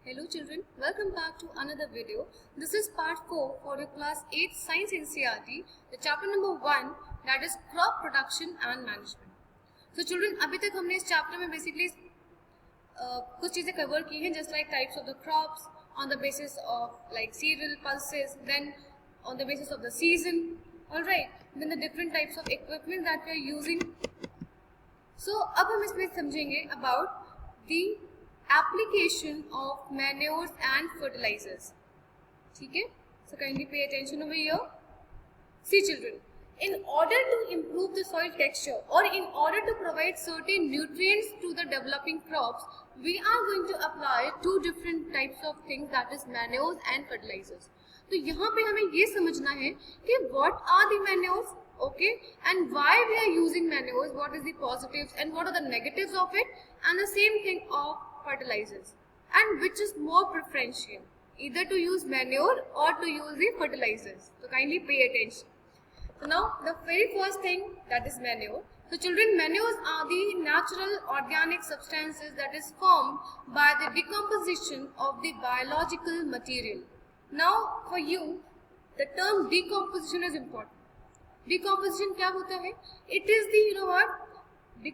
Hello children, welcome back to another video. This is part 4 for your class 8 science NCERT, the chapter number 1, that is crop production and management. So children, अभी तक हमने इस chapter में basically कुछ चीजें cover की हैं, just like types of the crops on the basis of like cereal pulses, then on the basis of the season, alright, then the different types of equipment that we are using. So अब हम इसमें समझेंगे about the application of manures and fertilizers. ठीक है? So kindly pay attention over here. See children, in order to improve the soil texture or in order to provide certain nutrients to the developing crops, we are going to apply two different types of things, that is manures and fertilizers. तो यहाँ पे हमें ये समझना है कि what are the manures, okay, and why we are using manures, what is the positives and what are the negatives of it, and the same thing of fertilizers, and which is more preferential, either to use manure or to use the fertilizers. So kindly pay attention. So now the very first thing, that is manure. So children, manures are the natural organic substances that is formed by the decomposition of the biological material. Now for you, the term decomposition is important. Decomposition क्या होता है? It is the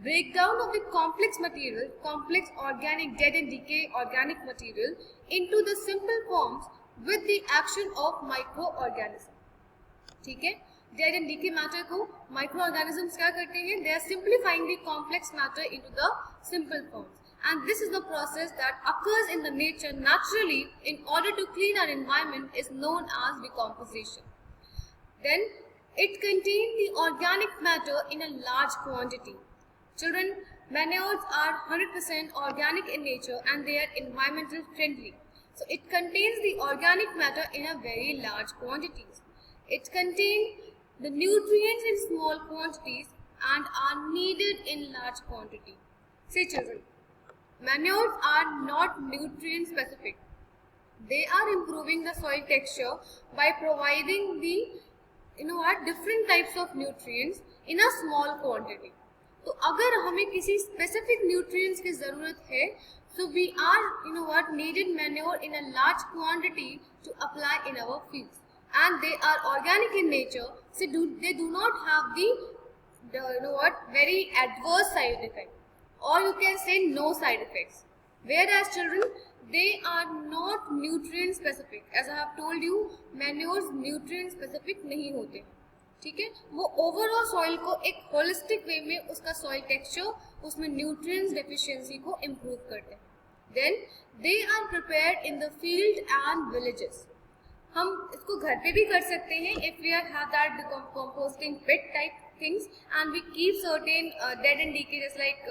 breakdown of the complex material, complex organic dead and decay organic material into the simple forms with the action of microorganisms. ठीक है? Dead and decay matter को microorganisms क्या करते हैं? They are simplifying the complex matter into the simple forms, and this is the process that occurs in the nature naturally in order to clean our environment is known as decomposition. Then it contains the organic matter in a large quantity. Children, manures are 100% organic in nature and they are environmental friendly. So it contains the organic matter in a very large quantities. It contains the nutrients in small quantities and are needed in large quantity. See children, manures are not nutrient specific. They are improving the soil texture by providing the different types of nutrients in a small quantity. तो अगर हमें किसी specific nutrients की ज़रूरत है, so we are needed manure in a large quantity to apply in our fields, and they are organic in nature, so they do not have the very adverse side effect, or you can say no side effects. Whereas children, they are not nutrient specific. As I have told you, manures nutrient specific नहीं होते, ठीक है? वो overall soil को एक holistic way में उसका soil texture, उसमें न्यूट्रिएंट्स डेफिशिएंसी को इम्प्रूव करते हैं. Then they are prepared in the field and villages. हम इसको घर पे भी कर सकते हैं if we are have that composting pit type things and we keep certain dead and decay just like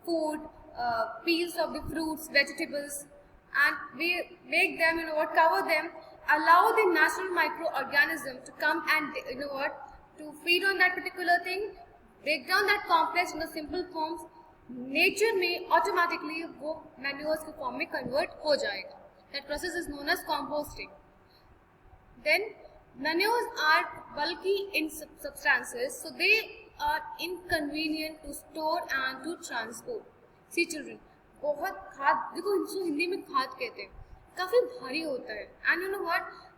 food, peels of the fruits, vegetables, and we make them, cover them, allow the natural microorganism to come and to feed on that particular thing, break down that complex in the simple forms. Nature में automatically वो manures के form में convert हो जाएगा. That process is known as composting. Then manures are bulky in substances, so they are inconvenient to store and to transport. See children, बहुत खाद, देखो इनको हिंदी में खाद कहते हैं, काफी भारी होता है, and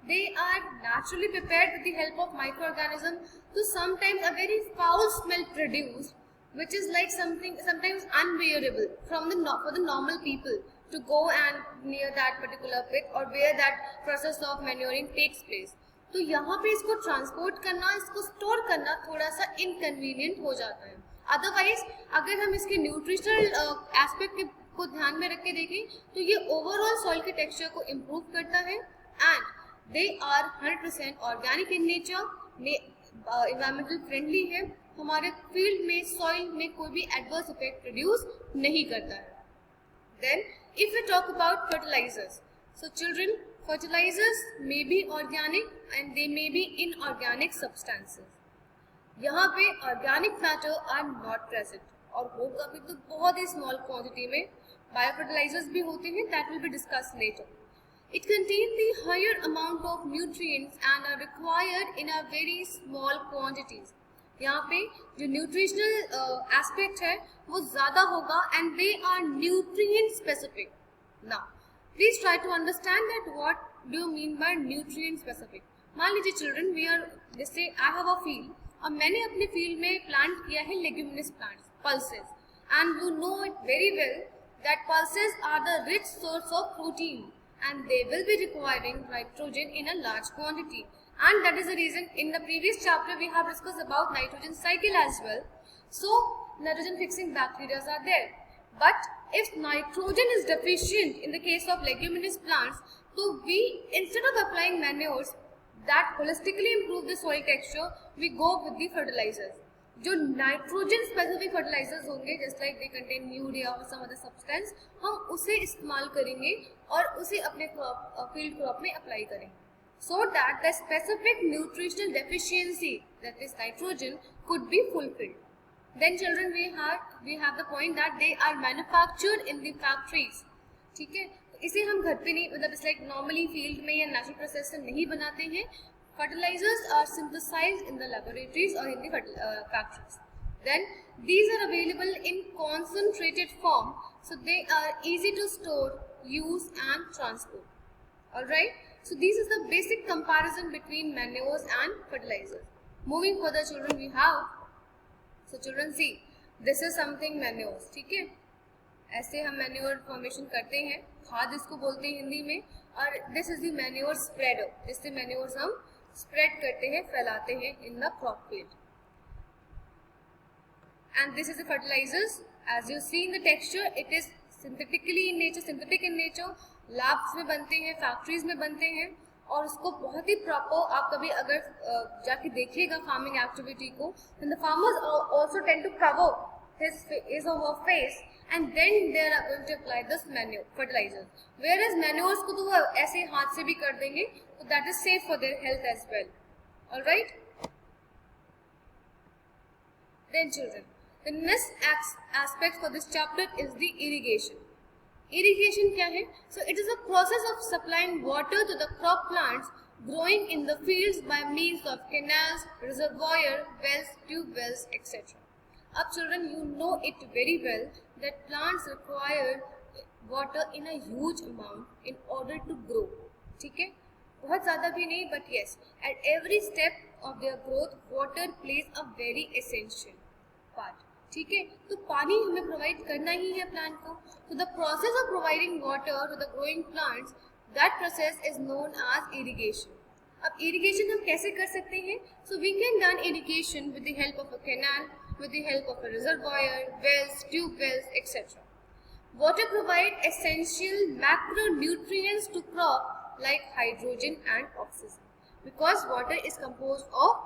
they are naturally prepared with the help of microorganisms. So sometimes a very foul smell produced, which is like something sometimes unbearable for the normal people to go and near that particular pit or where that process of manuring takes place. तो यहाँ पे इसको transport करना, इसको store करना थोड़ा सा inconvenient हो जाता है. अदरवाइज अगर हम इसके न्यूट्रिशनल एस्पेक्ट को ध्यान में रख के देखें तो ये ओवरऑल सॉइल के टेक्सचर को इम्प्रूव करता है, and they are 100% organic in nature, environmental friendly है, हमारे फील्ड में सॉइल में कोई भी एडवर्स इफेक्ट प्रोड्यूस नहीं करता है. Then if we talk about fertilizers, so children, fertilizers may be organic and they may be inorganic substances. यहाँ पे organic matter are not present, और होगा भी तो बहुत ही स्मॉल क्वांटिटी में. बायो फर्टिलाइजर्स भी होते हैं, that will be discussed later. It contains the higher amount of nutrients and are required in a very small quantities. यहाँ पे जो न्यूट्रिशनल एस्पेक्ट है वो ज़्यादा होगा, and they are nutrient specific. Now Please try to understand that what do you mean by nutrient specific. मान लीजिए children, we are जैसे आई हैव अ फील्ड, और मैंने अपने फील्ड में प्लांट किया है leguminous plants, pulses, and you know it very well that pulses are the rich source of protein and they will be requiring nitrogen in a large quantity, and that is the reason in the previous chapter we have discussed about nitrogen cycle as well. So nitrogen fixing bacteria are there, but if nitrogen is deficient in the case of leguminous plants, so we, instead of applying manures that holistically improve the soil texture, we go with the fertilizers. जो nitrogen specific fertilisers होंगे, just like they contain urea और some other substance, हम उसे इस्तेमाल करेंगे और उसे अपने फील्ड क्रॉप में अप्लाई करेंगे, so that the specific nutritional deficiency that is nitrogen could be fulfilled. Then children we have the point that they are manufactured in the factories. ठीक है, इसे हम घर पे नहीं, मतलब इट्स लाइक नॉर्मली फील्ड में या नेचुरल प्रोसेस से नहीं बनाते हैं. Fertilizers are synthesized in the laboratories or in the factories. Then these are available in concentrated form, so they are easy to store, use and transport. Alright, so this is the basic comparison between manures and fertilizers. Moving further children, we have, so children see, this is something manures. ठीक है, ऐसे हम manure formation करते हैं, खाद इसको बोलते हैं हिंदी में, और this is the manure spreader, जिससे मैन्योर्स हम स्प्रेड करते हैं, फैलाते हैं in the crop field. And this is the fertilizers. As you see in the texture, it is synthetically in nature, synthetic in nature, labs में बनते हैं, factories में बनते हैं, और उसको बहुत ही प्रॉपर, आप कभी अगर जाके देखिएगा फार्मिंग एक्टिविटी को, the farmers also tend to cover his or her face and then they are going to apply this manure fertilizers, whereas manures को तो वो ऐसे हाथ से भी कर देंगे, so that is safe for their health as well. All right, then children, the next aspect for this chapter is the irrigation. Irrigation क्या है? So it is a process of supplying water to the crop plants growing in the fields by means of canals, reservoir, wells, tube wells, etc. अब children, you know it very well that plants require water in a huge amount in order to grow. ठीक है, बहुत ज़्यादा भी नहीं, but yes, at every step of their growth, water plays a very essential part. ठीक है, तो पानी हमें प्रोवाइड करना ही है प्लांट को. So the process of providing water to the growing plants, that process is known as irrigation. अब irrigation हम कैसे कर सकते हैं? So we can done irrigation with the help of a canal, with the help of a reservoir, wells, tube wells, etc. Water provide essential macronutrients to crop like hydrogen and oxygen, because water is composed of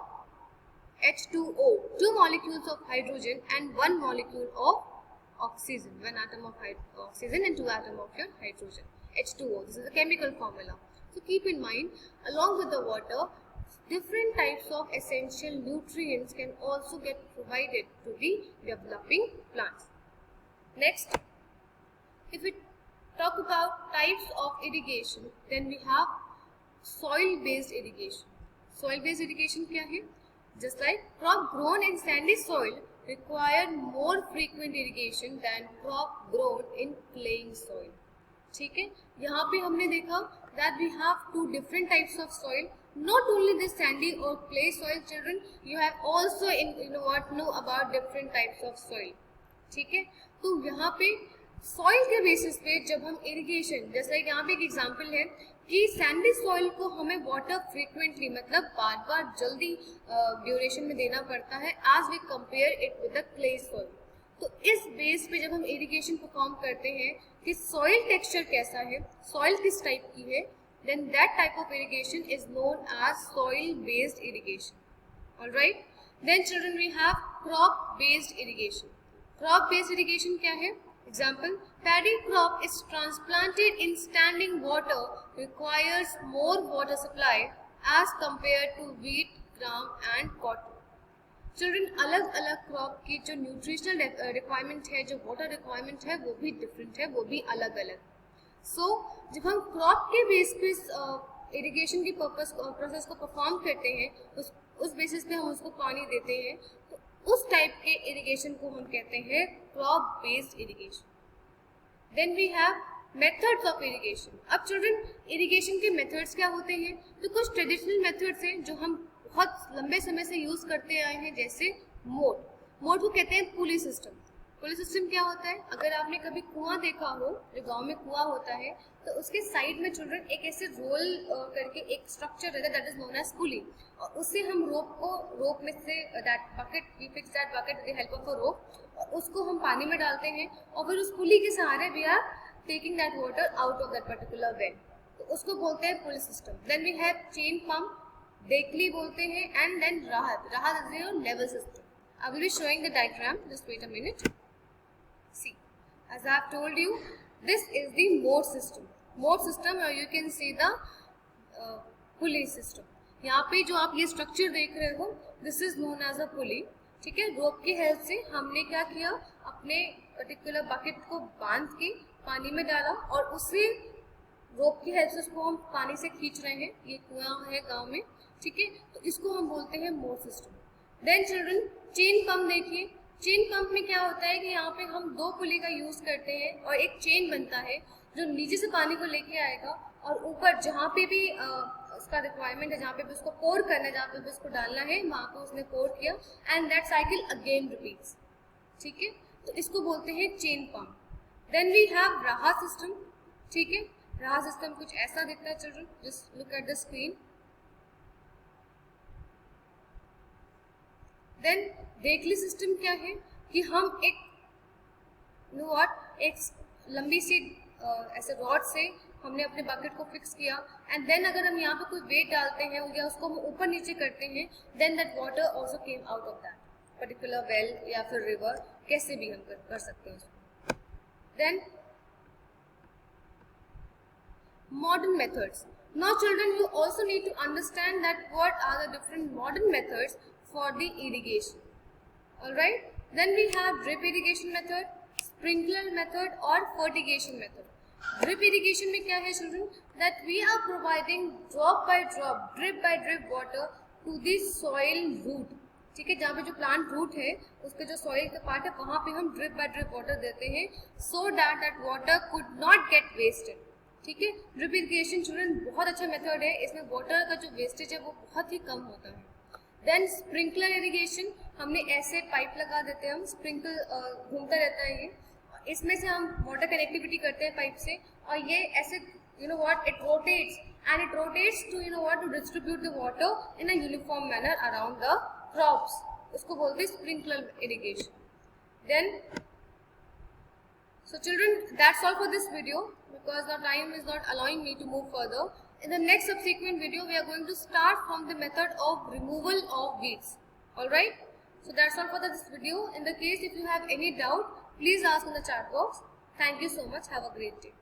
H2O, two molecules of hydrogen and one molecule of oxygen, one atom of oxygen and two atoms of your hydrogen, H2O. This is the chemical formula. So keep in mind, along with the water, different types of essential nutrients can also get provided to the developing plants. Next, if we talk about types of irrigation, then we have soil-based irrigation. Soil-based irrigation क्या है? Just like crop grown in sandy soil require more frequent irrigation than crop grown in clayey soil. ठीक है, यहाँ पे हमने देखा that we have two different types of soil. Not only the sandy or clay soil, children, you have also know about different types of soil. ठीक है, तो यहाँ पे सॉइल के बेसिस पे जब हम इरिगेशन, जैसा कि यहाँ पे एक एग्जांपल है कि सैंडी सॉइल को हमें वाटर फ्रीक्वेंटली, मतलब बार बार जल्दी ड्यूरेशन में देना पड़ता है as we compare it with the clay soil. तो इस बेस पे जब हम इरिगेशन परफॉर्म करते हैं कि सॉइल टेक्सचर कैसा है, सॉइल किस टाइप की है, then that type of irrigation is known as soil based irrigation. All right, then children, we have crop based irrigation. Crop based irrigation क्या है? Example, paddy crop is transplanted in standing water, requires more water supply as compared to wheat, gram and cotton. Children, अलग अलग crop की जो nutritional requirement है, जो water requirement है, वो भी डिफरेंट है, वो भी अलग अलग. सो जब हम क्रॉप के बेस पे इरिगेशन की प्रोसेस को परफॉर्म करते हैं, उस बेसिस पे हम उसको पानी देते हैं, तो उस टाइप के इरिगेशन को हम कहते हैं crop based irrigation. Then we have methods of irrigation. अब चिल्ड्रन इरिगेशन के मेथड्स क्या होते हैं? तो कुछ ट्रेडिशनल मेथड्स हैं जो हम बहुत लंबे समय से यूज करते आए हैं, जैसे मोट को कहते हैं पुली सिस्टम। पुली सिस्टम क्या होता है? अगर आपने कभी कुआं देखा हो, जो गांव में कुआं होता है, तो उसके साइड में चिल्ड्रन एक ऐसे रोल करके एक स्ट्रक्चर रहता है, that is known as pulley, और उससे हम रोप में से that bucket, we fix that bucket with the help of a rope, और उसको हम पानी में डालते हैं और फिर उस पुली के सहारे we are taking that water out of that particular well, तो उसको बोलते हैं pulley system. Then we have chain pump, देखली बोलते हैं, and then rahat is your level system. I will be showing the diagram, just wait a minute. See, as I have told you, this is the moat system. Moat system, or you can see the pulley system. यहाँ पे जो आप ये structure देख रहे हो, this is known as a pulley. ठीक है, रोप की हेल्प से हमने क्या किया, अपने पर्टिकुलर बकेट को बांध के पानी में डाला और उसी रोप की हेल्प से उसको हम पानी से खींच रहे हैं। ये कुआं है गांव में, ठीक है, तो इसको हम बोलते हैं मोट system. Then children chain pump देखिए। चेन पंप में क्या होता है कि यहाँ पे हम दो पुली का यूज करते हैं और एक चेन बनता है जो नीचे से पानी को लेके आएगा और ऊपर जहाँ पे भी उसका रिक्वायरमेंट है, जहाँ पे भी उसको पोर करना है, जहाँ पे भी उसको डालना है, वहाँ पे उसने पोर किया and that cycle again repeats. ठीक है, तो इसको बोलते हैं chain pump. Then we have raha system. ठीक है, राहा सिस्टम कुछ ऐसा दिखता है children, just look at the screen. Then देखली सिस्टम क्या है कि हम एक लंबी सी ऐसे रॉड से हमने अपने बकेट को फिक्स किया एंड देन अगर हम यहाँ पे कोई वेट डालते हैं या उसको हम ऊपर नीचे करते हैं, then that water also came out of that particular well या फिर रिवर, कैसे भी हम कर सकते हैं उसको। Then modern methods. Now children, you also need to understand that what are the different modern methods for the irrigation. Alright, then we have drip irrigation method, sprinkler method or fertigation method. Drip irrigation में क्या है children? That we are providing drop by drop, drip by drip water to the soil root. ठीक है, जहाँ पे जो plant root है उसके जो सॉइल का पार्ट है वहाँ पे हम ड्रिप बाय ड्रिप वाटर देते हैं so that that water could not get wasted. ठीक है, ड्रिप इरिगेशन चिल्ड्रन बहुत अच्छा मेथड है, इसमें वाटर का जो वेस्टेज है वो बहुत ही कम होता है। देन स्प्रिंकलर इरिगेशन, हमने ऐसे पाइप लगा देते हैं, हम स्प्रिंकल घूमता रहता है ये, इसमें से हम वाटर कनेक्टिविटी करते हैं पाइप से और ये ऐसे it rotates and it rotates to to distribute the water in a uniform manner around the crops, उसको बोलते हैं sprinkler irrigation. Then so children, that's all for this video because the time is not allowing me to move further. In the next subsequent video, we are going to start from the method of removal of weeds. Alright? So that's all for this video. In the case if you have any doubt, please ask in the chat box. Thank you so much. Have a great day.